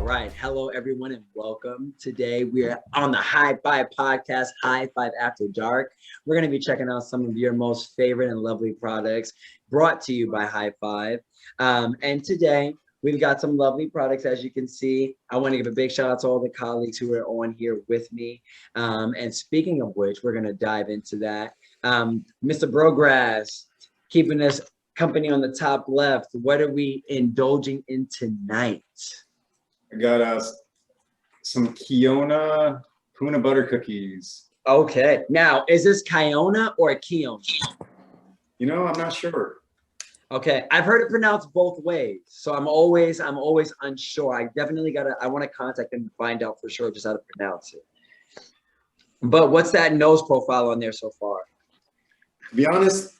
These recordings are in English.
right. Hello, everyone, and welcome. Today, we are on the HIGH-5 podcast, HIGH-5 After Dark. We're going to be checking out some of your most favorite and lovely products brought to you by HIGH-5. And today, we've got some lovely products, as you can see. I want to give a big shout out to all the colleagues who are on here with me. And speaking of which, we're going to dive into that. Mr. Brograss, keeping us company on the top left. What are we indulging in tonight? I got some Kiona Punna butter cookies. Okay, now is this Kiona or Kiona? You know, I'm not sure. Okay, I've heard it pronounced both ways, so I'm always unsure. I want to contact them to find out for sure just how to pronounce it. But what's that nose profile on there so far? To be honest,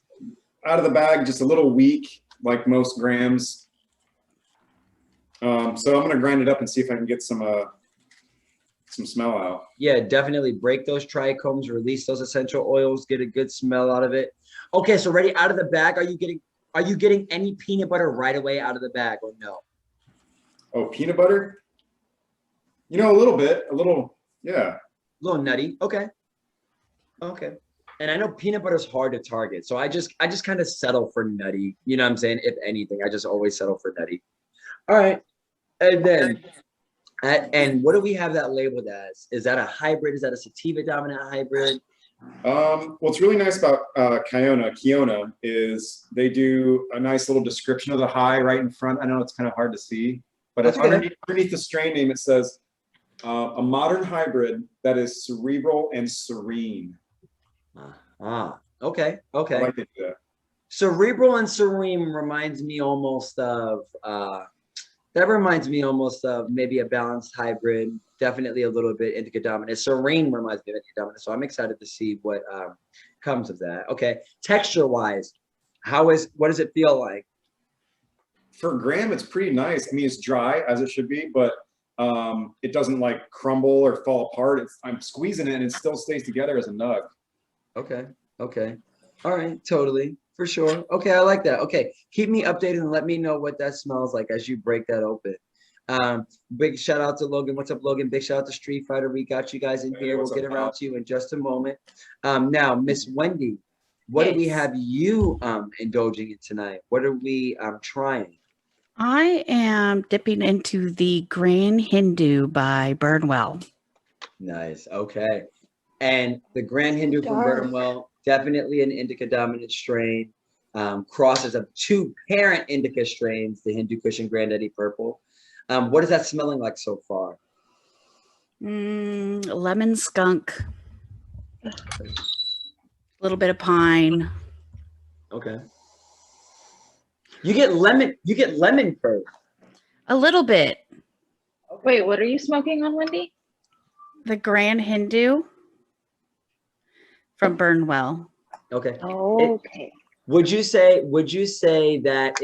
out of the bag, just a little weak, like most grams. So I'm gonna grind it up and see if I can get some smell out. Yeah, definitely break those trichomes, release those essential oils, get a good smell out of it. Okay, so ready out of the bag. Are you getting any peanut butter right away out of the bag or no? Oh, peanut butter? You know, a little bit, yeah. A little nutty. Okay. Okay. And I know peanut butter is hard to target, so I just kind of settle for nutty. You know what I'm saying? If anything, I just always settle for nutty. All right. And then, and what do we have that labeled as? Is that a hybrid? Is that a sativa dominant hybrid? What's really nice about Kiona is they do a nice little description of the high right in front. I know it's kind of hard to see, but underneath the strain name, it says a modern hybrid that is cerebral and serene. Okay. Okay. I like to do that. Cerebral and serene reminds me almost of maybe a balanced hybrid, definitely a little bit indica dominant. Serene reminds me of indica dominant, so I'm excited to see what comes of that. Okay, texture wise, what does it feel like? For gram, it's pretty nice. I mean, it's dry as it should be, but it doesn't like crumble or fall apart. I'm squeezing it and it still stays together as a nug. Okay. Okay. All right. Totally. For sure. Okay. I like that. Okay. Keep me updated and let me know what that smells like as you break that open. Big shout out to Logan. What's up, Logan? Big shout out to Street Fighter. We got you guys in here. We'll get around to you in just a moment. Now, Miss Wendy, what do we have you indulging in tonight? What are we trying? I am dipping into the Grand Hindu by Burwell. Nice. Okay. And the Grand Hindu from Burwell, definitely an indica dominant strain. Crosses of two parent indica strains, the Hindu Kush and Granddaddy Purple. What is that smelling like so far? Lemon skunk. A little bit of pine. Okay. You get lemon curd. A little bit. Okay. Wait, what are you smoking on, Wendy? The Grand Hindu from Burwell. Okay. Okay. Would you say that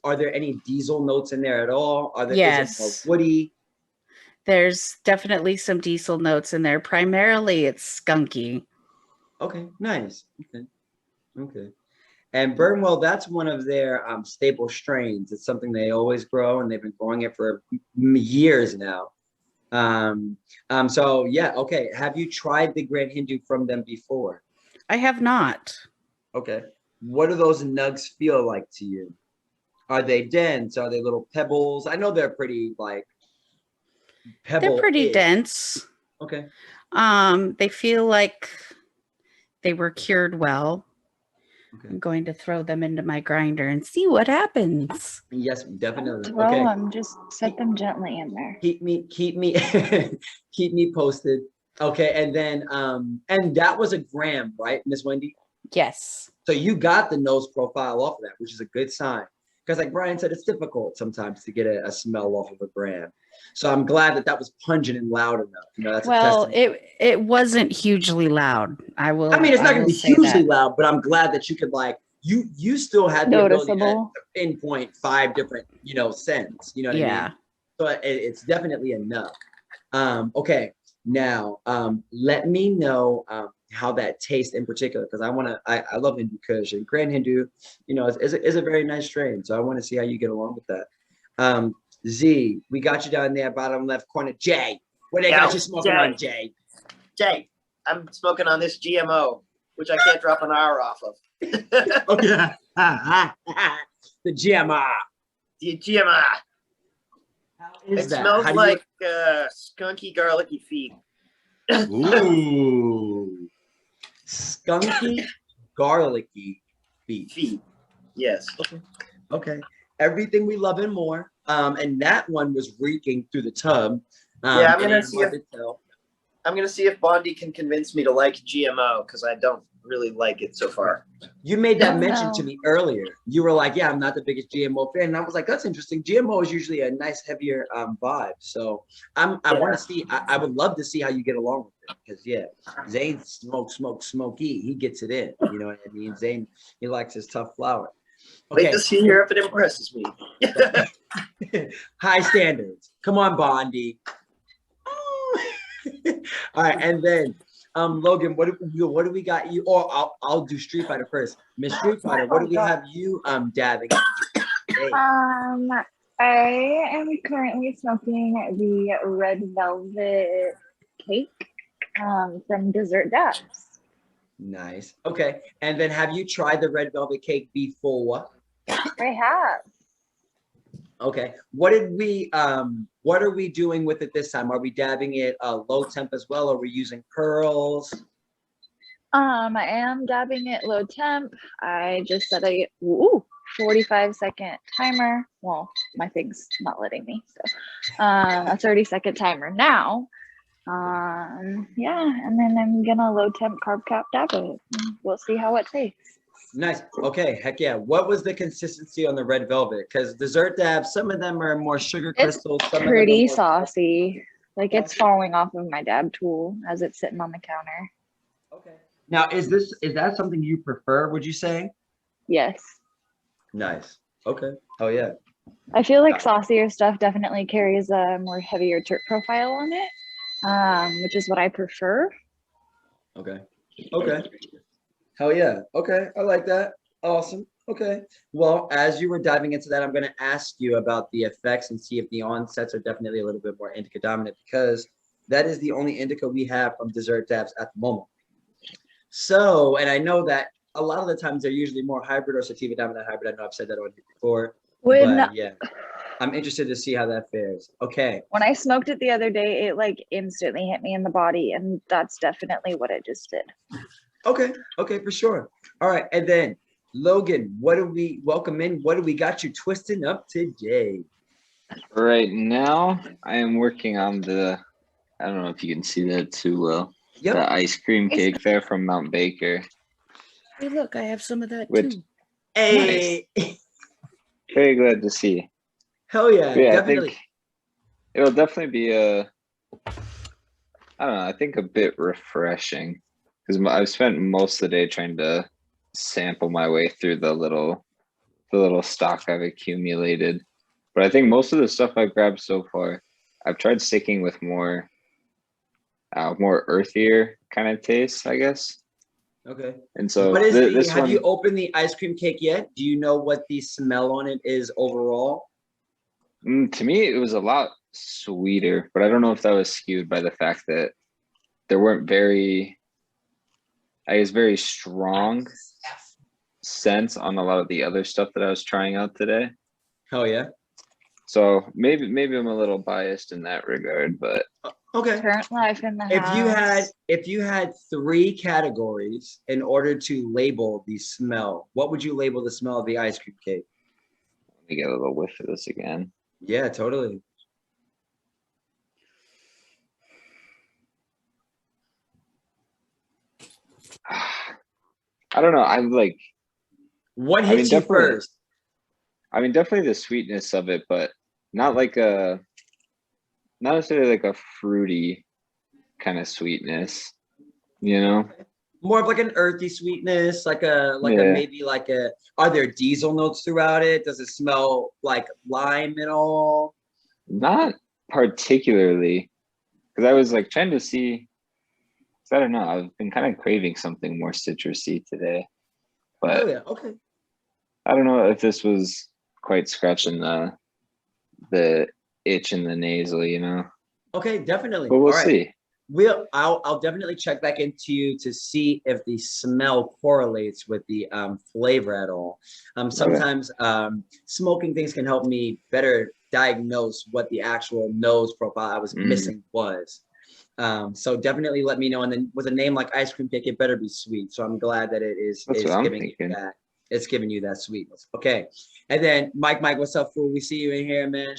are there any diesel notes in there at all? Yes. Is it more woody? There's definitely some diesel notes in there. Primarily it's skunky. Okay, nice. Okay. And Burwell, that's one of their staple strains. It's something they always grow, and they've been growing it for years now. So yeah, okay. Have you tried the Grand Hindu from them before? I have not. Okay. What do those nugs feel like to you? Are they dense? Are they little pebbles? I know they're pretty like pebble. They're pretty dense. Okay. They feel like they were cured well. Okay. I'm going to throw them into my grinder and see what happens. Yes, definitely. Throw them, just set them gently in there. Keep me keep me posted. Okay, and then and that was a gram, right, Miss Wendy? Yes. So you got the nose profile off of that, which is a good sign. Because like Brian said, it's difficult sometimes to get a smell off of a gram. So I'm glad that was pungent and loud enough. You know, that's it wasn't hugely loud. I mean, it's not going to be hugely loud, but I'm glad that you could like you still had the ability to pinpoint 5 different scents. You know what I mean? So it's definitely enough. Okay, now let me know how that tastes in particular, because I love Hindu Kush, and Grand Hindu, is a very nice strain. So I want to see how you get along with that. Z, we got you down there, bottom left corner. Jay, what they got you smoking on, Jay? Jay, I'm smoking on this GMO, which I can't drop an R off of. Oh yeah, the GMR. The GMR. How is It that? smells How do like skunky, garlicky feet. Ooh, skunky, garlicky feet. Feet. Yes. Okay. Everything we love and more. And that one was reeking through the tub. Yeah, I'm and gonna it's see hard if to tell. I'm gonna see if Bondi can convince me to like GMO because I don't really like it so far. You made that Oh, mention no. to me earlier. You were like, "Yeah, I'm not the biggest GMO fan," and I was like, "That's interesting." GMO is usually a nice, heavier vibe. So I want to see. I would love to see how you get along with it because yeah, Zane smoky. He gets it in. You know what I mean? Zane, he likes his tough flower. Wait Okay, to see here if it impresses me. high standards. Come on, Bondi. All right, and then Logan, what do we got you? Or I'll do Street Fighter first. Miss Street Fighter, what do we have you dabbing? Hey. I am currently smoking the red velvet cake from Dessert Dabs. Nice. Okay, and then have you tried the red velvet cake before? I have. Okay, what are we doing with it this time? Are we dabbing it low temp as well? Or are we using pearls? I am dabbing it low temp. I just set a 45-second timer. Well, my thing's not letting me, so a 30-second timer now. Yeah, and then I'm gonna low temp carb cap dab it. We'll see how it tastes. Nice. Okay, heck yeah. What was the consistency on the red velvet? Because dessert dabs, some of them are more sugar It's crystals. Some pretty of them are more... saucy. Like it's falling off of my dab tool as it's sitting on the counter. Okay. Now, is that something you prefer? Would you say? Yes. Nice. Okay. Oh yeah. I feel like saucier stuff definitely carries a more heavier terp profile on it, which is what I prefer. Okay. Okay. Hell yeah. Okay. I like that. Awesome. Okay. Well, as you were diving into that, I'm going to ask you about the effects and see if the onsets are definitely a little bit more indica dominant because that is the only indica we have from dessert dabs at the moment. So, and I know that a lot of the times they're usually more hybrid or sativa dominant hybrid. I know I've said that on here before, but yeah, I'm interested to see how that fares. Okay. When I smoked it the other day, it like instantly hit me in the body, and that's definitely what it just did. Okay. Okay, for sure. All right. And then Logan, welcome in? What do we got you twisting up today? Right now, I am working on I don't know if you can see that too well. Yep. The ice cream cake there from Mount Baker. Hey, look, I have some of that Which- too. Hey. Very glad to see. Hell yeah. Yeah, Definitely. I think it'll definitely be I don't know, I think a bit refreshing because I've spent most of the day trying to sample my way through the little stock I've accumulated. But I think most of the stuff I've grabbed so far, I've tried sticking with more earthier kind of taste, I guess. Okay. And so What is this have one, you opened the ice cream cake yet? Do you know what the smell on it is overall? to me, it was a lot sweeter, but I don't know if that was skewed by the fact that there weren't very strong scents on a lot of the other stuff that I was trying out today. Hell yeah. So maybe I'm a little biased in that regard, but Okay. Current life in the house. If you had 3 categories in order to label the smell, what would you label the smell of the ice cream cake? let me get a little whiff of this again. Yeah, totally. I don't know. I'm like, What I mean, hits you definitely- first? I mean, definitely the sweetness of it, but not necessarily like a fruity kind of sweetness, you know? More of like an earthy sweetness, Yeah. maybe like a. Are there diesel notes throughout it? Does it smell like lime at all? Not particularly, because I was like trying to see. 'Cause I don't know. I've been kind of craving something more citrusy today, but Oh yeah. Okay. I don't know if this was quite scratching the the itch in the nasal, you know. Okay, definitely. But we'll All right. see. I'll definitely check back into you to see if the smell correlates with the flavor at all. Sometimes smoking things can help me better diagnose what the actual nose profile I was missing was. So definitely let me know. And then with a name like Ice Cream Cake, it better be sweet. So I'm glad that it is giving you that. It's giving you that sweetness. Okay. And then Mike, what's up, fool? We see you in here, man.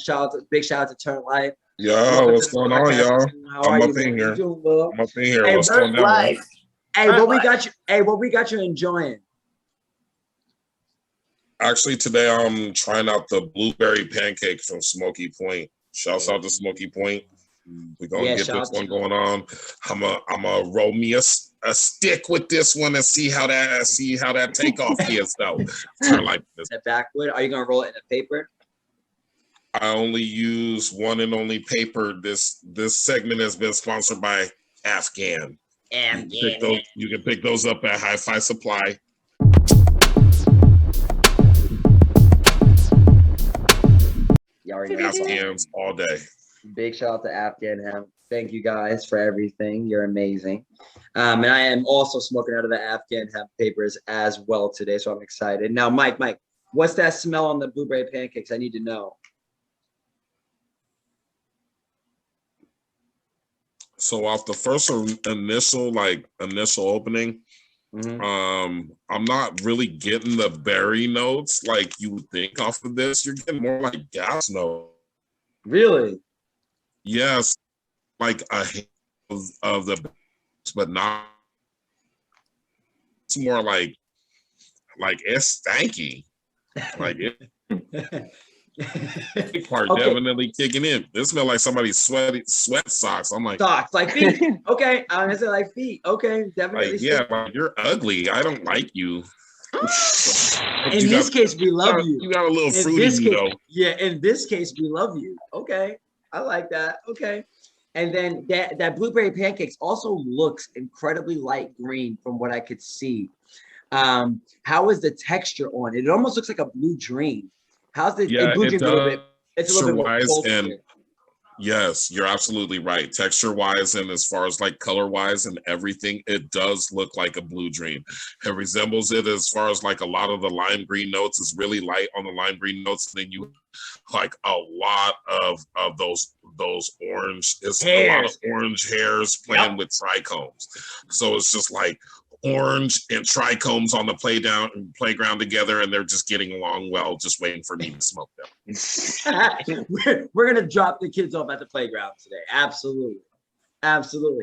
Big shout out to Turn Life. Yo, what's going on, y'all? I'm up in here. I'm up in here. Hey, what's going on? Hey, what we got you? Hey, what we got you enjoying? Actually, today I'm trying out the blueberry pancake from Smoky Point. Shouts out to Smoky Point. We're gonna get this one going on. I'm a roll me a stick with this one and see how that takeoff is though. Turn like this. Backwood. Are you gonna roll it in a paper? I only use one and only paper. This segment has been sponsored by Afghan. You can pick those up at HIGH-5 Supply. Afghans all day. Big shout out to Afghan Hemp. Thank you guys for everything. You're amazing. And I am also smoking out of the Afghan Hemp papers as well today, so I'm excited. Now, Mike, what's that smell on the blueberry pancakes? I need to know. So off the first initial opening, I'm not really getting the berry notes like you would think off of this. You're getting more like gas notes. Really? Yes, like a hint of the, but not. It's more like it's stanky. Like it. Part definitely kicking in. This smells like somebody's sweat socks. I'm like socks, like feet. Okay, I'm gonna say like feet. Okay, definitely. Like, yeah, like, you're ugly. I don't like you. In this case, we love you. You got a little fruity though. Yeah, in this case, we love you. Okay, I like that. Okay, and then that blueberry pancakes also looks incredibly light green from what I could see. How is the texture on it? It almost looks like a blue dream. How's the blue dream a little bit? It's a little bit more bolster. Yes, you're absolutely right. Texture wise and as far as like color wise and everything, it does look like a blue dream. It resembles it as far as like a lot of the lime green notes is really light on the lime green notes. And then you like a lot of those orange, it's a lot of orange hairs playing with trichomes. So it's just like orange and trichomes on the playground together, and they're just getting along well, just waiting for me to smoke them. We're gonna drop the kids off at the playground today. Absolutely.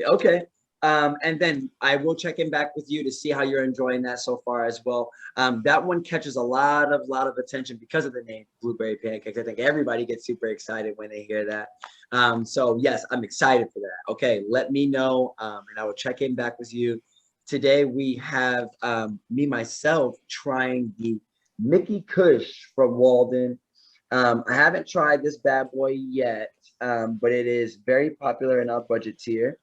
Okay. And then I will check in back with you to see how you're enjoying that so far as well. That one catches a lot of attention because of the name Blueberry Pancakes. I think everybody gets super excited when they hear that. So yes, I'm excited for that. Okay, let me know, and I will check in back with you. Today we have myself trying the Mickey Kush from Walden. I haven't tried this bad boy yet, but it is very popular in our budget tier.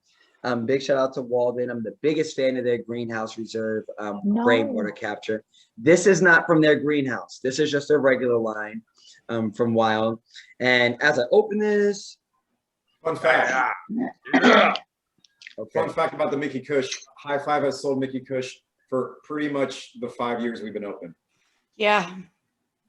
Big shout out to Walden. I'm the biggest fan of their greenhouse reserve rainwater capture. This is not from their greenhouse. This is just a regular line from Wild. And as I open this, fun fact. Fun fact about the Mickey Kush. HIGH-5 has sold Mickey Kush for pretty much the 5 years we've been open. Yeah.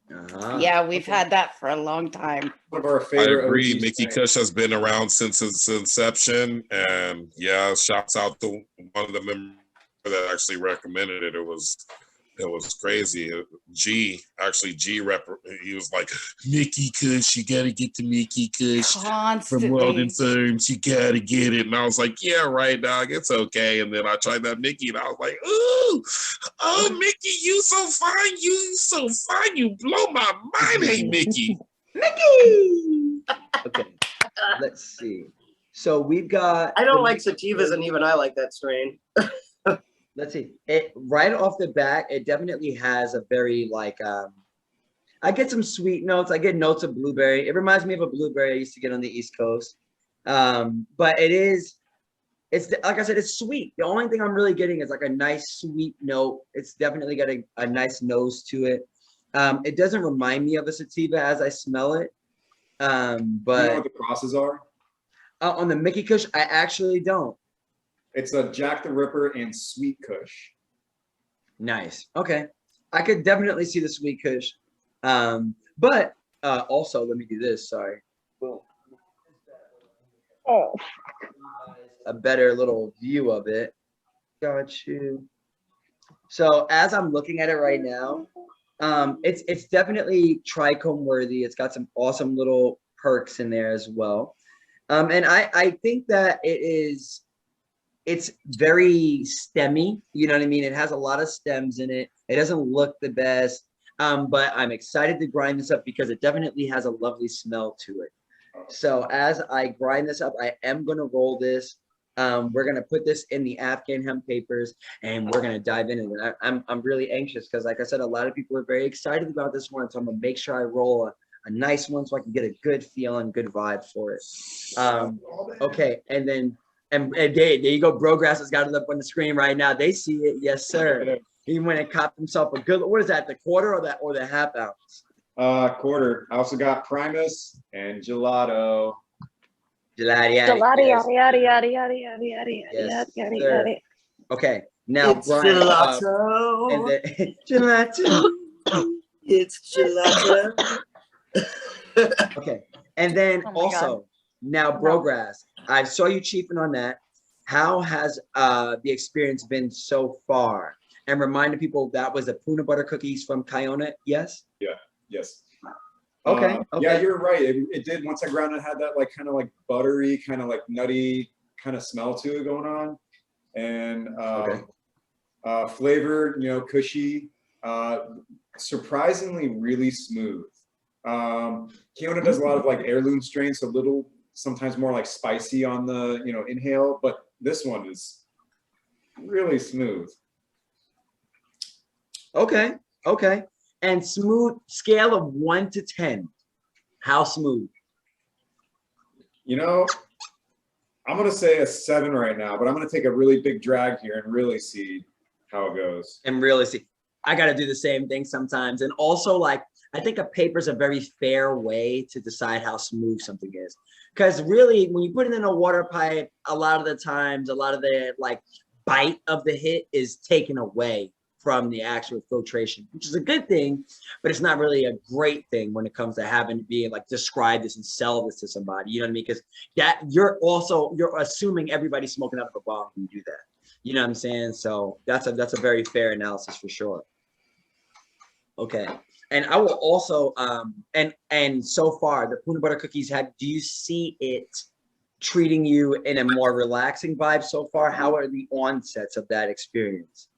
Yeah, we've had that for a long time. One of our favorite. I agree. Mickey Kush has been around since its inception, and yeah, shouts out to one of the members that actually recommended it. It was crazy. G he was like, Mickey Kush, you gotta get the Mickey Kush from Walden Farms. You gotta get it. And I was like, yeah, right, dog. It's okay. And then I tried that Mickey, and I was like, oh, Mickey, you so fine. You blow my mind. Hey, Mickey. Mickey. Okay, let's see. So we've got. I don't like sativas, and even I like that strain. Let's see. It right off the bat, it definitely has a very like I get some sweet notes. I get notes of blueberry. It reminds me of a blueberry I used to get on the East Coast. But it's like I said, it's sweet. The only thing I'm really getting is like a nice sweet note. It's definitely got a nice nose to it. It doesn't remind me of a sativa as I smell it. You know But what the crosses are? on the Mickey Kush, I actually don't. It's a Jack the Ripper and Sweet Kush. Nice. Okay. I could definitely see the Sweet Kush. But also, let me do this. Sorry. Boom. Oh, A better little view of it. Got you. So as I'm looking at it right now, it's definitely trichome worthy. It's got some awesome little perks in there as well. And I think that it's very stemmy. You know what I mean? It has a lot of stems in it. It doesn't look the best. But I'm excited to grind this up because it definitely has a lovely smell to it. So as I grind this up, I am going to roll this. We're going to put this in the Afghan hemp papers and we're going to dive in. And I'm really anxious because, like I said, a lot of people are very excited about this one. So I'm going to make sure I roll a nice one so I can get a good feel and good vibe for it. Okay. And then, and there you go. Brograss has got it up on the screen right now. They see it. Yes, sir. He went and copped himself a good, what is that? The quarter or the half ounce? Quarter. I also got Primus and Gelato. Gelati. Gelati, Yes. yada, yada, yada, yada, yada, Yes, yada, sir. yada. Okay. Now, It's Brian. gelato. And then, gelato. It's gelato. Okay. And then Oh my also, now, Brograss, I saw you chiefing on that. How has the experience been so far? And reminding people that was the Punna butter cookies from Kiona, yes? Yes. Okay. Yeah, you're right. It did. Once I ground it, had that like kind of like buttery, kind of like nutty kind of smell to it going on, and flavor, you know, cushy, surprisingly really smooth. Kiona does a lot of like heirloom strains, so little, sometimes more like spicy on the, you know, inhale, but this one is really smooth. Okay. Okay. And smooth, scale of 1 to 10. How smooth? You know, I'm gonna say a 7 right now, but I'm gonna take a really big drag here and really see how it goes. And really see, I got to do the same thing sometimes. And also, like, I think a paper is a very fair way to decide how smooth something is. Because really, when you put it in a water pipe, a lot of the times, a lot of the like bite of the hit is taken away from the actual filtration, which is a good thing, but it's not really a great thing when it comes to having to be like describe this and sell this to somebody. You know what I mean? Because that you're assuming everybody's smoking out of a bomb when you do that. You know what I'm saying? So that's a very fair analysis for sure. Okay. And I will also and so far the Punna butter cookies do you see it treating you in a more relaxing vibe so far? How are the onsets of that experience?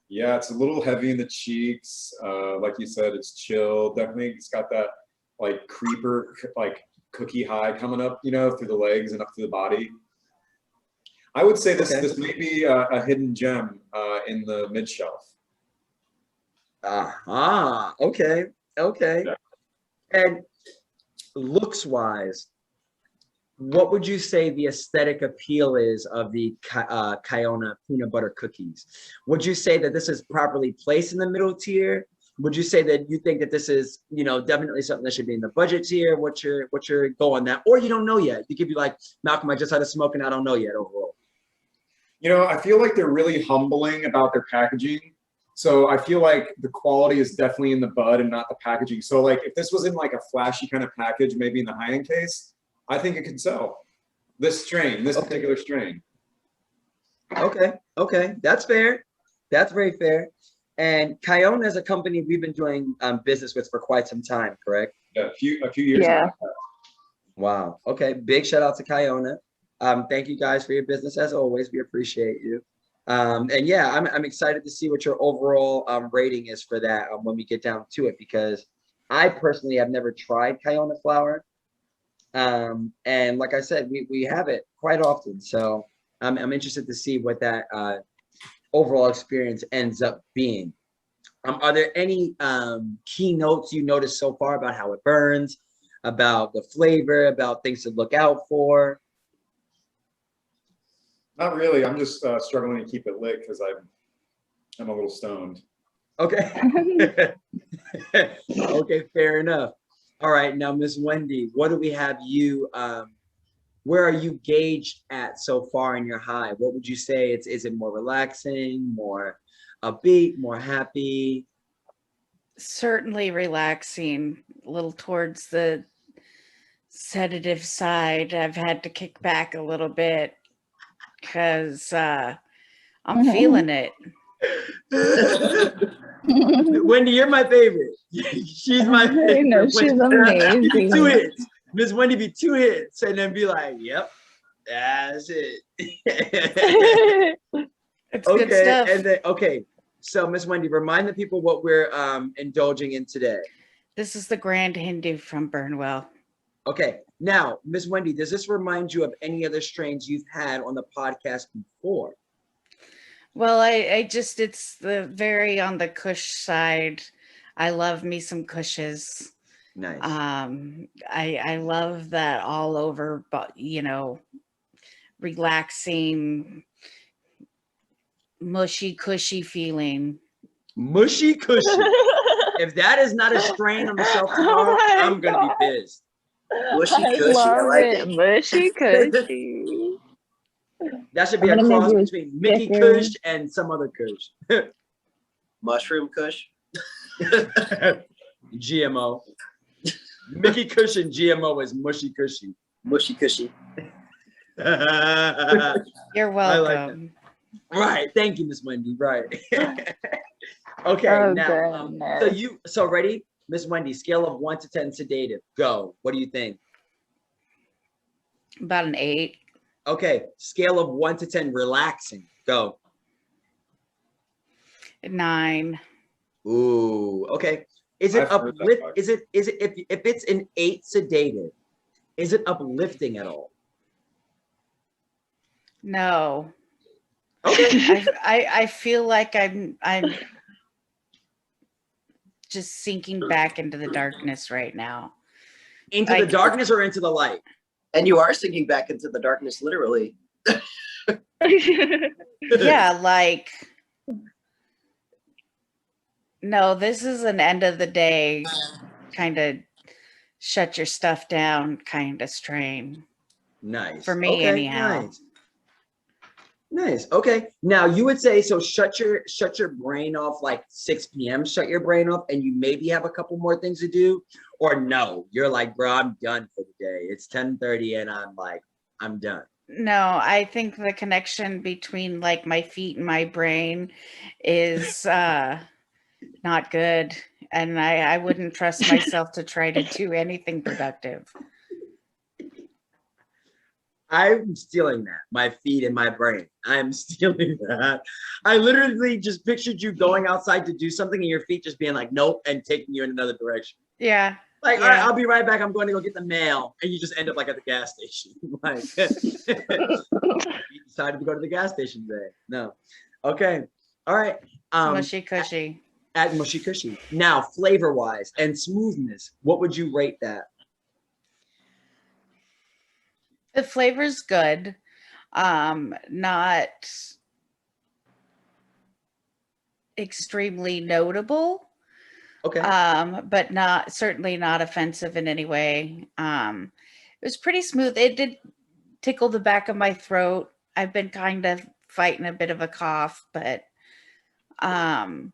Yeah, it's a little heavy in the cheeks. Like you said, it's chill. Definitely, it's got that like creeper, like cookie high coming up, you know, through the legs and up to the body. I would say this may be a hidden gem in the mid shelf. Okay. Yeah. And looks wise, what would you say the aesthetic appeal is of the Kiona Punna butter cookies? Would you say that this is properly placed in the middle tier? Would you say that you think that this is, you know, definitely something that should be in the budget tier? What's your go on that? Or you don't know yet? You could be like, Malcolm, I just had a smoke and I don't know yet overall. You know, I feel like they're really humbling about their packaging. So I feel like the quality is definitely in the bud and not the packaging. So like if this was in like a flashy kind of package, maybe in the high-end case, I think it could sell. This strain, this particular strain. Okay, that's fair. That's very fair. And Kiona is a company we've been doing business with for quite some time, correct? Yeah, a few years Yeah. now. Wow. Okay. Big shout out to Kiona. Thank you guys for your business as always. We appreciate you. And yeah, I'm excited to see what your overall rating is for that when we get down to it, because I personally have never tried Kiona flower. And like I said, we have it quite often. So I'm interested to see what that overall experience ends up being. Are there any key notes you noticed so far about how it burns, about the flavor, about things to look out for? Not really. I'm just struggling to keep it lit because I'm a little stoned. Okay. Okay, fair enough. All right, now Miss Wendy, what do we have you? Where are you gauged at so far in your high? What would you say? Is it more relaxing, more upbeat, more happy? Certainly relaxing, a little towards the sedative side. I've had to kick back a little bit because I'm feeling it. Wendy, you're my favorite. She's my favorite. I know, she's Wendy, amazing. 2 hits. Miss Wendy be 2 hits and then be like, yep, that's it. It's good stuff. And then so Miss Wendy, remind the people what we're indulging in today. This is the Grand Hindu from Burwell. Okay, now Miss Wendy, does this remind you of any other strains you've had on the podcast before? Well, I just, it's the very on the Kush side. I love me some Kushes. Nice. I love that all over, but relaxing, mushy cushy feeling. Mushy cushy. If that is not a strain on the shelf tomorrow, my I'm gonna be pissed. Mushy I cushy. I love like it. it. Mushy cushy. That should be I'm a gonna cross make you between Mickey sticker. Kush and some other Kush. Mushroom Kush. GMO. Mickey Kush and GMO is mushy cushy. Mushy cushy. You're I like welcome. Right. Thank you, Miss Wendy. Right. Okay. Oh, Now, goodness. so ready, Miss Wendy? Scale of 1 to 10, sedative. Go. What do you think? About an 8. Okay. Scale of 1 to 10, relaxing. Go. 9. Ooh. Okay. Is it I've heard that uplift? bug. Is it if it's an 8 sedative? Is it uplifting at all? No. Okay. I feel like I'm just sinking back into the darkness right now. Into the darkness or into the light? And you are sinking back into the darkness, literally. Yeah, like, no, this is an end of the day kind of shut your stuff down kind of strain. Nice. For me, Okay, anyhow. Nice. Nice. Okay. Now you would say so. Shut your brain off like 6 p.m. Shut your brain off, and you maybe have a couple more things to do, or no, you're like, bro, I'm done for the day. It's 10:30, and I'm done. No, I think the connection between like my feet and my brain is not good. And I wouldn't trust myself to try to do anything productive. I'm stealing that. My feet and my brain. I'm stealing that. I literally just pictured you going outside to do something and your feet just being like, nope, and taking you in another direction. Yeah. Like, Yeah. all right, I'll be right back. I'm going to go get the mail. And you just end up like at the gas station. Like, you decided to go to the gas station today. No. Okay. All right. Mushy cushy. At mushy cushy. Now, flavor wise and smoothness, what would you rate that? The flavor's good. Not extremely notable. Okay. But certainly not offensive in any way. It was pretty smooth. It did tickle the back of my throat. I've been kind of fighting a bit of a cough, but I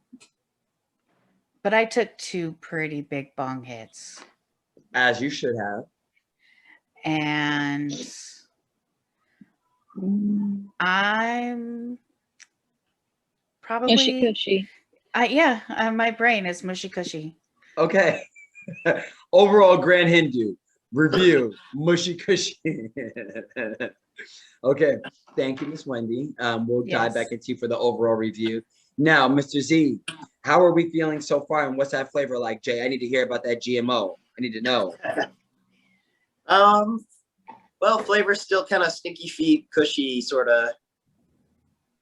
took 2 pretty big bong hits. As you should have. And I'm probably Mushy cushy. my brain is mushy cushy. Okay. Overall Grand Hindu review, mushy cushy. Okay. Thank you, Miss Wendy. We'll dive back into you for the overall review. Now, Mr. Z, how are we feeling so far, and what's that flavor like? Jay, I need to hear about that GMO. I need to know. Well, flavor's still kind of stinky feet, cushy, sort of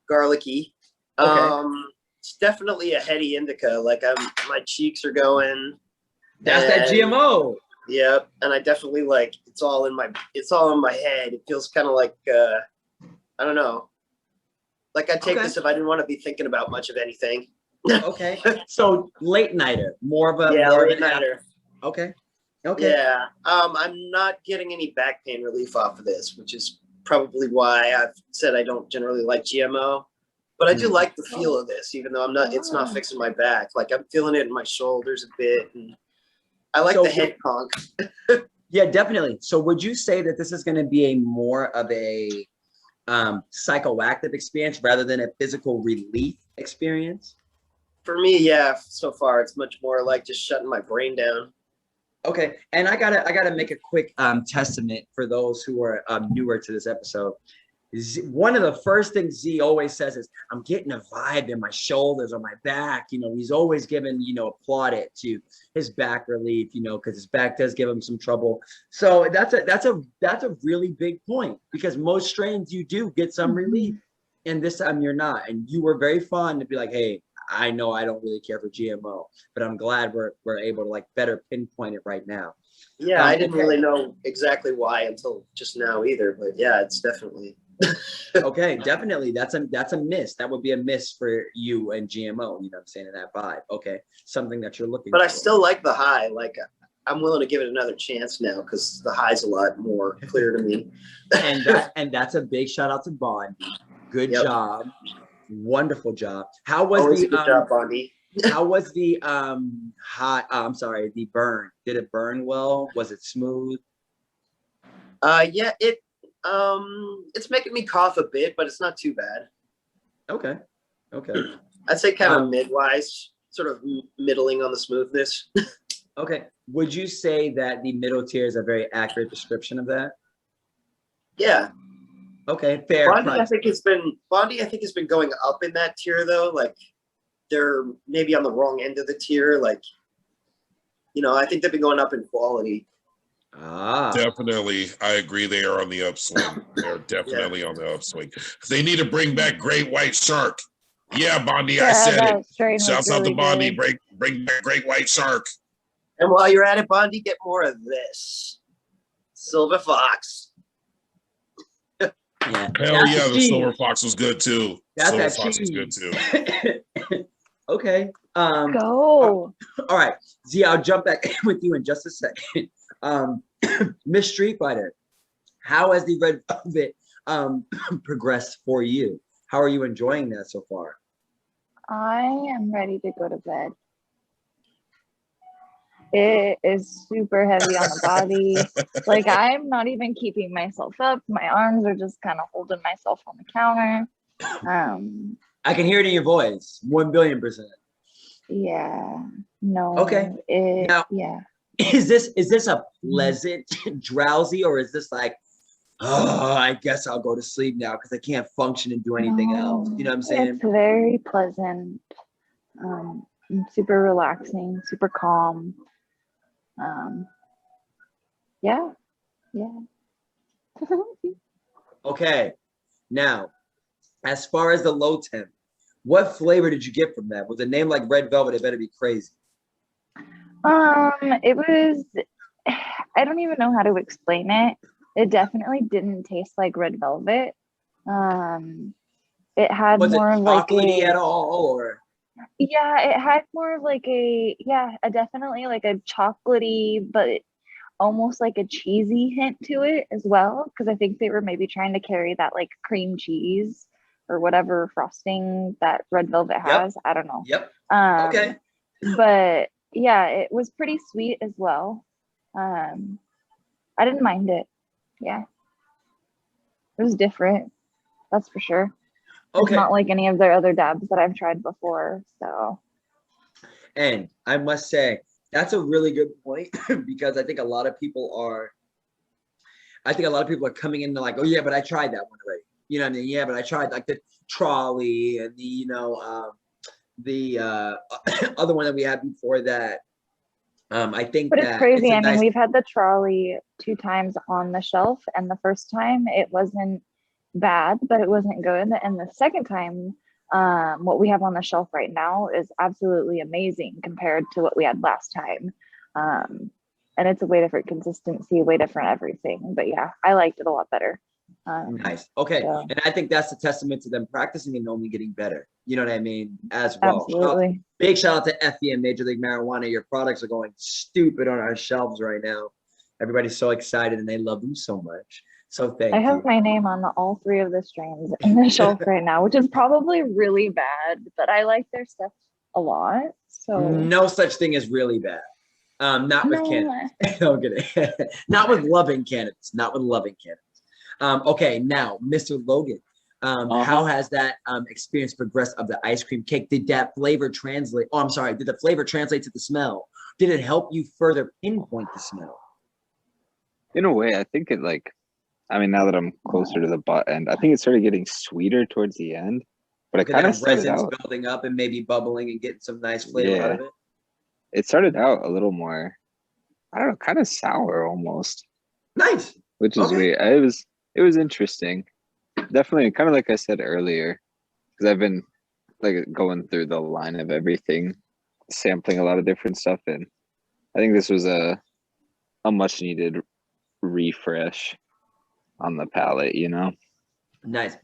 garlicky. Okay. It's definitely a heady indica. Like my cheeks are going. That's that GMO. Yep, and I definitely like it's all in my head. It feels kind of like I don't know. Like I'd take this if I didn't want to be thinking about much of anything. Okay. So late nighter, more of a late nighter. Okay. Okay. Yeah. I'm not getting any back pain relief off of this, which is probably why I've said I don't generally like GMO. But I do like the feel of this, even though it's not fixing my back. Like I'm feeling it in my shoulders a bit. And I like the head conk. Yeah, definitely. So would you say that this is going to be a more of a psychoactive experience rather than a physical relief experience? For me, yeah, so far it's much more like just shutting my brain down. Okay, and I gotta make a quick testament for those who are newer to this episode. One of the first things Z always says is, "I'm getting a vibe in my shoulders or my back." You know, he's always given applauded to his back relief. Because his back does give him some trouble. So that's a really big point, because most strains you do get some relief, and this time you're not. And you were very fun to be like, "Hey, I know I don't really care for GMO, but I'm glad we're able to better pinpoint it right now." Yeah, I didn't really know exactly why until just now either, but yeah, it's definitely. Okay, definitely. That's a miss. That would be a miss for you and GMO, I'm saying, in that vibe. Okay. Something that you're looking But for. I still like the high. Like I'm willing to give it another chance now because the high's a lot more clear to me. and that's a big shout out to Bondi. Good job. Wonderful job. How was Always the a good job, Bondi? How was the the burn? Did it burn well? Was it smooth? Yeah, it's making me cough a bit, but it's not too bad. Okay. I'd say kind of midwise, sort of middling on the smoothness. Okay. Would you say that the middle tier is a very accurate description of that? Yeah. Okay, fair. Bondi, I think has been going up in that tier though. Like they're maybe on the wrong end of the tier. Like, I think they've been going up in quality. Definitely, I agree. They are on the upswing. They're definitely on the upswing. They need to bring back Great White Shark. Yeah, Bondi, I said it. Shouts out to Bondi. Bring back Great White Shark. And while you're at it, Bondi, get more of this Silver Fox. Yeah. Hell yeah, the Silver Fox was good too. Silver Fox was good too. Okay. Go. All right, Z, I'll jump back with you in just a second. Miss Street Fighter, how has the Red Velvet progressed for you? How are you enjoying that so far? I am ready to go to bed. It is super heavy on the body. Like I'm not even keeping myself up. My arms are just kind of holding myself on the counter. I can hear it in your voice. 1,000,000,000%. Yeah. No. Okay. Now, yeah. Is this a pleasant drowsy, or is this like, oh, I guess I'll go to sleep now because I can't function and do anything else? You know what I'm saying? It's very pleasant. Super relaxing, super calm. Yeah. Okay. Now, as far as the low temp, what flavor did you get from that? With a name like Red Velvet, it better be crazy. It was, I don't even know how to explain it. It definitely didn't taste like Red Velvet. It had Was more it of like chocolatey at all, or? Yeah, it had more of like a definitely like a chocolatey, but almost like a cheesy hint to it as well. Because I think they were maybe trying to carry that like cream cheese or whatever frosting that Red Velvet has. I don't know. Yep. Okay. But yeah, it was pretty sweet as well. I didn't mind it. Yeah. It was different. That's for sure. Okay. It's not like any of their other dabs that I've tried before. So. And I must say, that's a really good point because I think a lot of people are coming in like, oh yeah, but I tried that one already. You know what I mean? Yeah, but I tried like the trolley and the other one that we had before that. I think but it's crazy. I mean, we've had the trolley 2 times on the shelf, and the first time it wasn't bad, but it wasn't good. And the second time, what we have on the shelf right now is absolutely amazing compared to what we had last time. And it's a way different consistency, way different everything. But yeah, I liked it a lot better. Nice. Okay. So. And I think that's a testament to them practicing and only getting better. You know what I mean? As well. Absolutely. Big shout out to Effie and Major League Marijuana. Your products are going stupid on our shelves right now. Everybody's so excited and they love them so much. So thank I you. have my name on all 3 of the strains in the shelf right now, which is probably really bad, but I like their stuff a lot. So No such thing as really bad. Not with No. cannabis. No, I'm kidding. Not with loving cannabis. Not with loving cannabis. Okay, now, Mr. Logan, how has that experience progressed of the ice cream cake? Did that flavor translate? Oh, I'm sorry. Did the flavor translate to the smell? Did it help you further pinpoint the smell? In a way, I think it like, I mean, now that I'm closer to the butt end, I think it started getting sweeter towards the end, but Okay, it kind of that started resin's out, building up and maybe bubbling and getting some nice flavor out of it. it started out a little more, I don't know, kind of sour almost, Nice. which is Okay. weird. It was interesting. Definitely kind of like I said earlier, because I've been like going through the line of everything, sampling a lot of different stuff, and I think this was a much needed refresh on the palate, you know. Nice.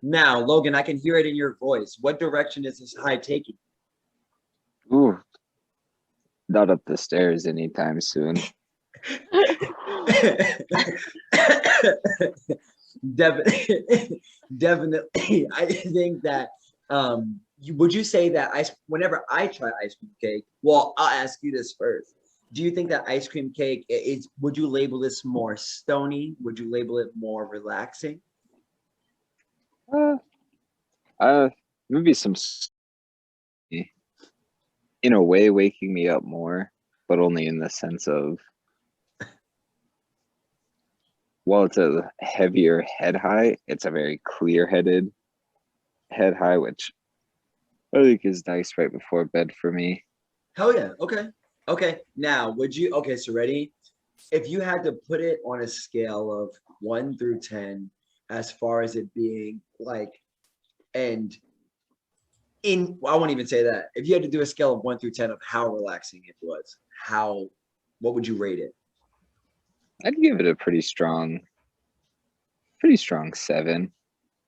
Now, Logan, I can hear it in your voice. What direction is this high taking? Ooh, not up the stairs anytime soon. Definitely. I think that would you say that whenever I try ice cream cake, well, I'll ask you this first. Do you think that ice cream cake is, would you label this more stony? Would you label it more relaxing? Maybe in a way waking me up more, but only in the sense of, while it's a heavier head high, it's a very clear-headed head high, which I think is nice right before bed for me. Hell yeah. Okay. Okay. Now, okay, so ready? If you had to put it on a scale of 1 through 10, as far as it being like, I won't even say that. If you had to do a scale of 1 through 10 of how relaxing it was, what would you rate it? I'd give it a pretty strong 7.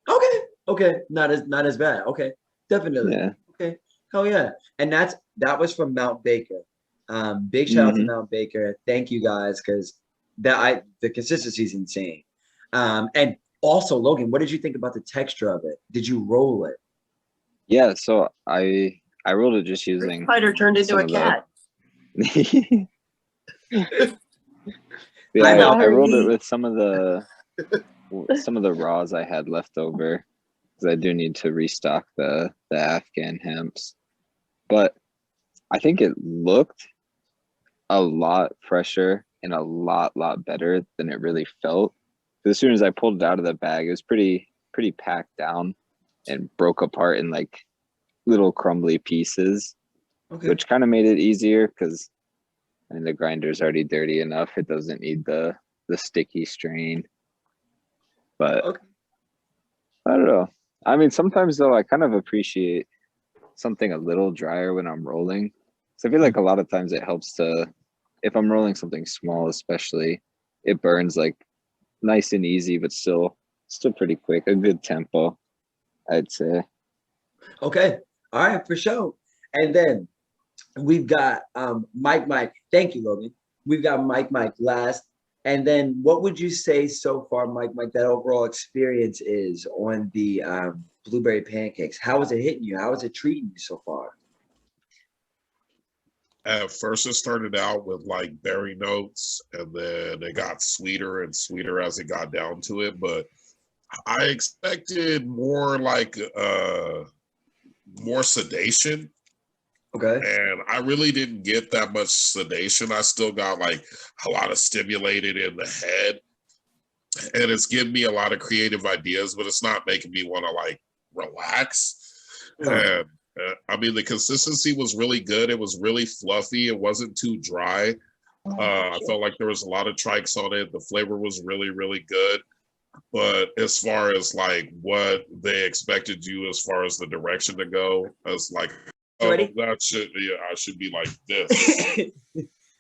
Okay. Okay. Not as bad. Okay. Definitely. Yeah. Okay. Hell yeah. And that was from Mount Baker. Big shout out to Mount Baker. Thank you guys, because the consistency is insane. And also, Logan, what did you think about the texture of it? Did you roll it? Yeah, so I rolled it just using Spider turned into a cat. Yeah, I rolled it Sorry. with some of the raws I had left over, because I do need to restock the Afghan hemps. But I think it looked a lot fresher and a lot better than it really felt. As soon as I pulled it out of the bag, it was pretty packed down and broke apart in like little crumbly pieces, which kind of made it easier, because the grinder's already dirty enough. It doesn't need the sticky strain. But I don't know. I mean, sometimes though, I kind of appreciate something a little drier when I'm rolling. So I feel like a lot of times it helps if I'm rolling something small, especially, it burns like nice and easy, but still pretty quick. A good tempo, I'd say. Okay. All right, for sure. And then we've got Mike. Thank you, Logan. We've got Mike last. And then what would you say so far, Mike, that overall experience is on the blueberry pancakes? How is it hitting you? How is it treating you so far? At first, it started out with like berry notes, and then it got sweeter and sweeter as it got down to it. But I expected more like more sedation. Okay. And I really didn't get that much sedation. I still got like a lot of stimulated in the head. And it's giving me a lot of creative ideas, but it's not making me want to like relax. And I mean, the consistency was really good. It was really fluffy. It wasn't too dry. I felt like there was a lot of trikes on it. The flavor was really, really good. But as far as like what they expected you as far as the direction to go, it's like, oh, I should be like this.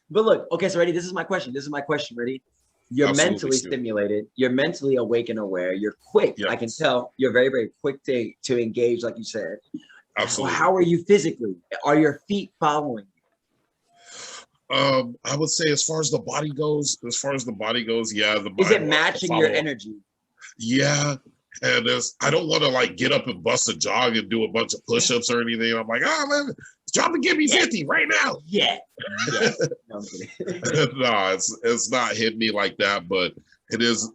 But look, okay, so ready? This is my question. Ready? You're Absolutely mentally stimulated. You're mentally awake and aware. You're quick. Yes. I can tell you're very, very quick to engage, like you said. Absolutely. How are you physically? Are your feet following you? I would say as far as the body goes, yeah. Is it matching your energy? Yeah. And I don't want to like get up and bust a jog and do a bunch of push-ups or anything. I'm like, man, drop and give me 50 right now. Yeah. No, I'm kidding. No, it's not hitting me like that, but it is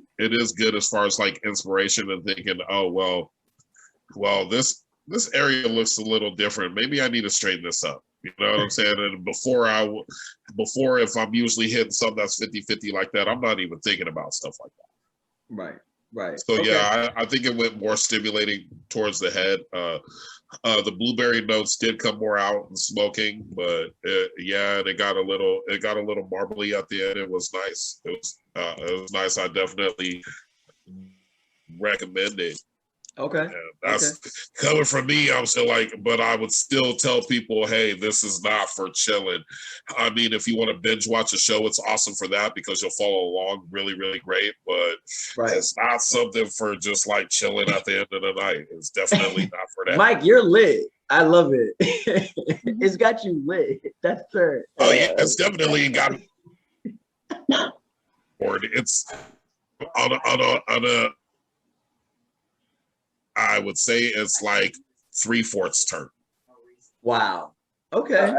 good as far as like inspiration and thinking, oh well, this area looks a little different. Maybe I need to straighten this up. You know what I'm saying? And before if I'm usually hitting something that's 50-50 like that, I'm not even thinking about stuff like that. Right. So okay. yeah, I think it went more stimulating towards the head. The blueberry notes did come more out in smoking, but it got a little marbly at the end. It was nice. It was nice. I definitely recommend it. Okay. And that's coming from me. I'm still like, but I would still tell people, hey, this is not for chilling. I mean, if you want to binge watch a show, it's awesome for that because you'll follow along really, really great. But it's not something for just like chilling at the end of the night. It's definitely not for that. Mike, you're lit. I love it. It's got you lit. That's fair. Oh yeah, it's definitely got me. It's on a I would say it's like 3/4 turn. Wow. Okay.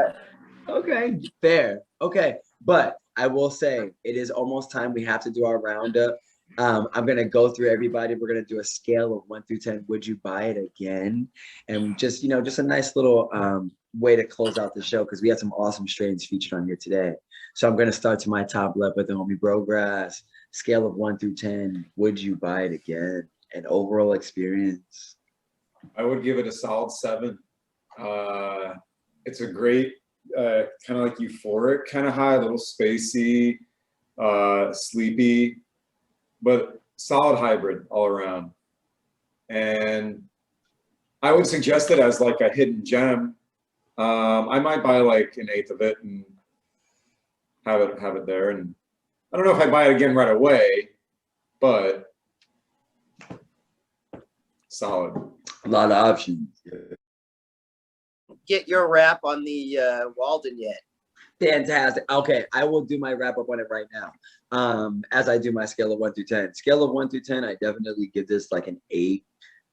Okay. Fair. Okay. But I will say it is almost time. We have to do our roundup. I'm going to go through everybody. We're going to do a scale of 1 through 10. Would you buy it again? And just a nice little way to close out the show because we had some awesome strains featured on here today. So I'm going to start to my top left with the homie Brogress. Scale of 1 through 10. Would you buy it again? An overall experience. I would give it a solid 7. It's a great kind of like euphoric kind of high, a little spacey, sleepy, but solid hybrid all around. And I would suggest it as like a hidden gem. I might buy like an 1/8 of it and have it there. And I don't know if I buy it again right away, but solid. A lot of options. Get your wrap on the Walden yet? Fantastic. Okay, I will do my wrap up on it right now. As I do my scale of 1 through 10. Scale of 1 through 10, I definitely give this like an 8.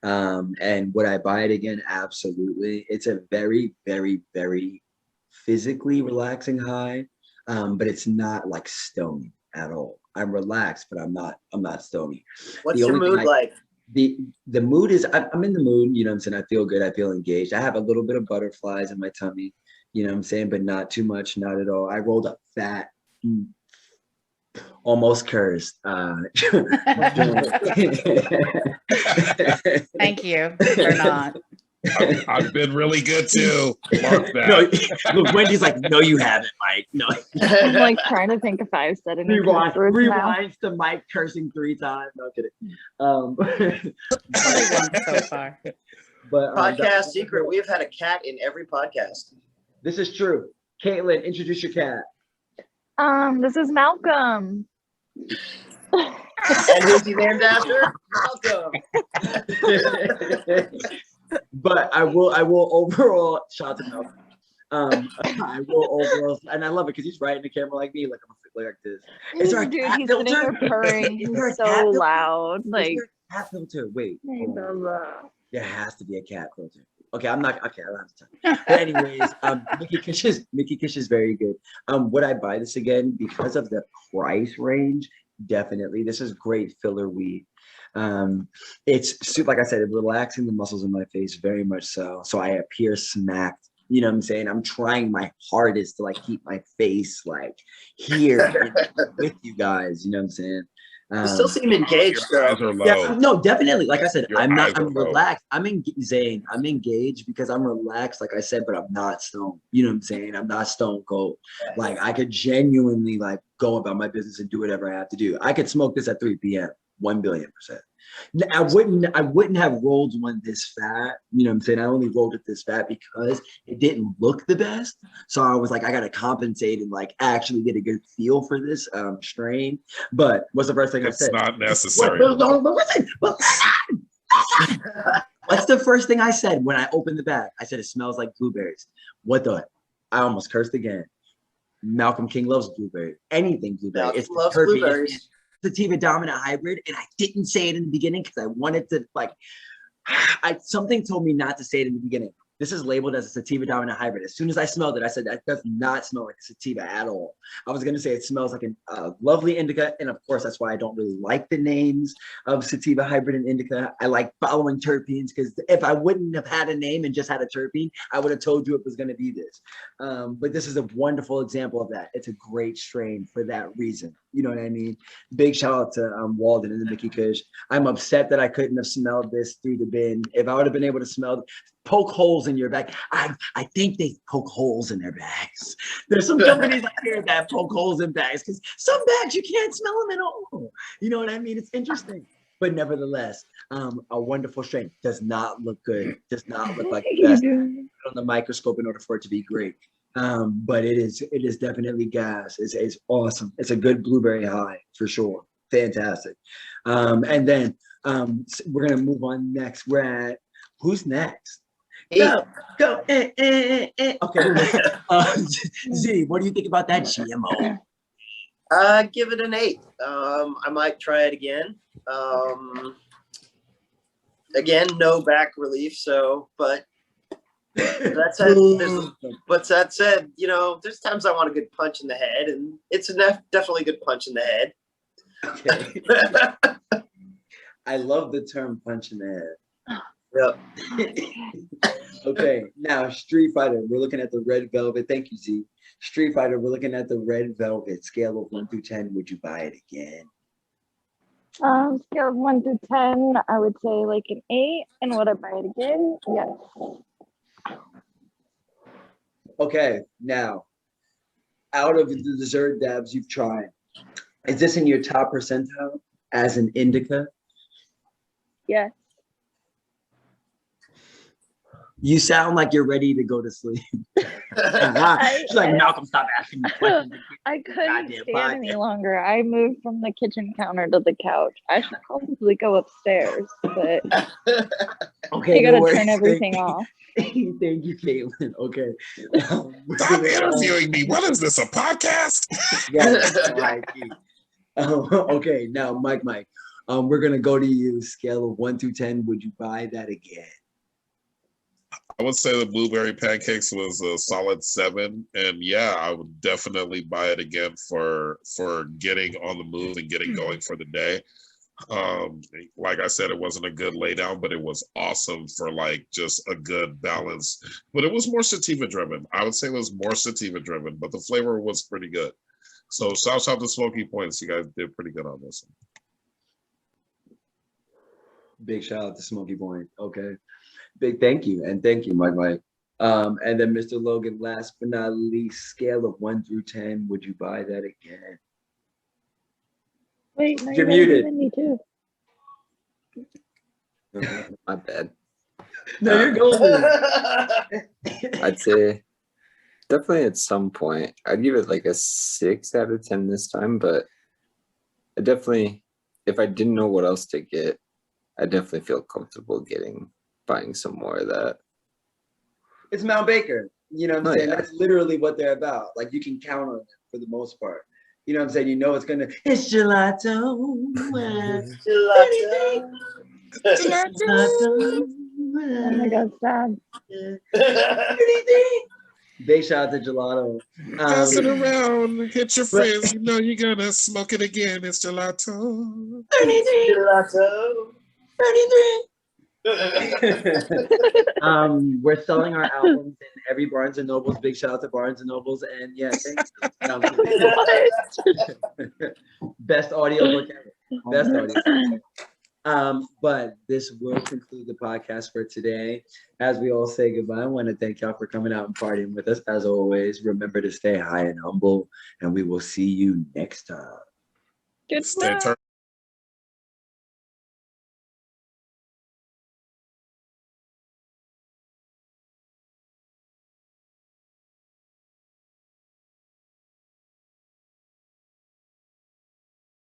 And would I buy it again? Absolutely. It's a very, very, very physically relaxing high, but it's not like stony at all. I'm relaxed, but I'm not stony. What's your mood like? The mood is I'm in the mood, you know what I'm saying? I feel good, I feel engaged. I have a little bit of butterflies in my tummy, you know what I'm saying, but not too much, not at all. I rolled up fat, almost cursed. Thank you for not. I've been really good too. Mark that. No, look, Wendy's like, no, you haven't, Mike. No. I'm like trying to think if I've said any Rewinds to Mike cursing 3 times. No kidding. So far. But podcast secret, we've had a cat in every podcast. This is true. Caitlin, introduce your cat. This is Malcolm. And who's he named after? Malcolm. But I will overall shout to Malcolm. I will overall, and I love it because he's right in the camera like me, like I'm like this. Is there a Dude, cat he's filter? sitting there purring. Is there a He's cat so filter? loud. Is Like, there a cat filter? Wait. hey, hold on. Bella. There has to be a cat filter. Okay, I don't have time. But anyways, Mickey Kush is very good. Would I buy this again because of the price range? Definitely. This is great filler weed. It's like I said, relaxing the muscles in my face very much so. So I appear smacked. You know what I'm saying? I'm trying my hardest to like keep my face like here with you guys. You know what I'm saying? You still seem engaged though. Yeah, no, definitely. Like I said, I'm low. relaxed. I'm engaged because I'm relaxed, like I said, but I'm not stoned. You know what I'm saying? I'm not stone cold. Like I could genuinely like go about my business and do whatever I have to do. I could smoke this at 3 p.m. 1,000,000,000%. I wouldn't have rolled one this fat. You know what I'm saying? I only rolled it this fat because it didn't look the best. So I was like, I gotta compensate and like actually get a good feel for this strain. But what's the first thing I said? It's not necessary. What's the first thing I said when I opened the bag? I said, it smells like blueberries. What the? I almost cursed again. Malcolm King loves blueberry. Anything blueberry. Malcolm It's the loves perfect blueberries. sativa dominant hybrid. And I didn't say it in the beginning because I wanted to something told me not to say it in the beginning. This is labeled as a sativa dominant hybrid. As soon as I smelled it, I said, that does not smell like a sativa at all. I was going to say it smells like a lovely indica. And of course, that's why I don't really like the names of sativa hybrid and indica. I like following terpenes because if I wouldn't have had a name and just had a terpene, I would have told you it was going to be this. But this is a wonderful example of that. It's a great strain for that reason. You know what I mean? Big shout out to Walden and the Mickey Kush. I'm upset that I couldn't have smelled this through the bin. If I would have been able to smell, poke holes in your bag. I think they poke holes in their bags. There's some companies out here that poke holes in bags because some bags you can't smell them at all. You know what I mean? It's interesting. But nevertheless, a wonderful strain. Does not look good. Does not look like the best on the microscope in order for it to be great. But it is definitely gas. It's awesome. It's a good blueberry high for sure. Fantastic. And then we're gonna move on next. We're at who's next? Go. Okay. Z, what do you think about that GMO? Give it an 8. I might try it again. Again, no back relief. So, but that said, you know, there's times I want a good punch in the head, and it's definitely a good punch in the head. Okay. I love the term punch in the head. Yep. Okay, now Street Fighter, we're looking at the red velvet. Thank you, Z. Street Fighter, we're looking at the red velvet. Scale of 1 through 10, would you buy it again? Scale of 1 to 10, I would say like an 8. And would I buy it again? Yes. Okay, now, out of the dessert dabs you've tried, is this in your top percentile as an indica? Yes. You sound like you're ready to go to sleep. She's like, Malcolm, stop asking me questions. I couldn't Goddamn stand any podcast. longer. I moved from the kitchen counter to the couch. I should probably go upstairs, but Okay, you gotta no worries. turn everything off. Thank you, Caitlin. Okay. Stop interviewing me. What is this, a podcast? Yes, okay, now, Mike, we're gonna go to you. Scale of 1 through 10. Would you buy that again? I would say the blueberry pancakes was a solid 7, and yeah, I would definitely buy it again for getting on the move and getting going for the day. Like I said, it wasn't a good lay down, but it was awesome for like just a good balance. But it was more sativa driven. I would say it was more sativa driven, but the flavor was pretty good. So shout out to Smoky Points. You guys did pretty good on this one. Big shout out to Smoky Point. Okay. Big thank you. And thank you, Mike. And then Mr. Logan, last but not least, scale of 1 through 10, would you buy that again? Wait, no, You're you gotta muted. give me too. My bad. No, you're golden. I'd say definitely at some point. I'd give it like a 6 out of 10 this time, but I definitely, if I didn't know what else to get, I definitely feel comfortable buying some more of that. It's Mount Baker. You know what I'm saying? Yeah. That's literally what they're about. Like you can count on it for the most part. You know what I'm saying? You know it's it's gelato. Gelato. Oh my god, sad. Big shout out to gelato. Pass it around, hit your friends. You know you're gonna smoke it again. It's gelato. 33. Gelato. 33. We're selling our albums in every Barnes and Nobles. Big shout out to Barnes and Nobles, and yeah, thanks. Best audio book ever. Best audio book ever. But this will conclude the podcast for today. As we all say goodbye, I want to thank y'all for coming out and partying with us. As always, remember to stay high and humble, and we will see you next time. Good Stay turned.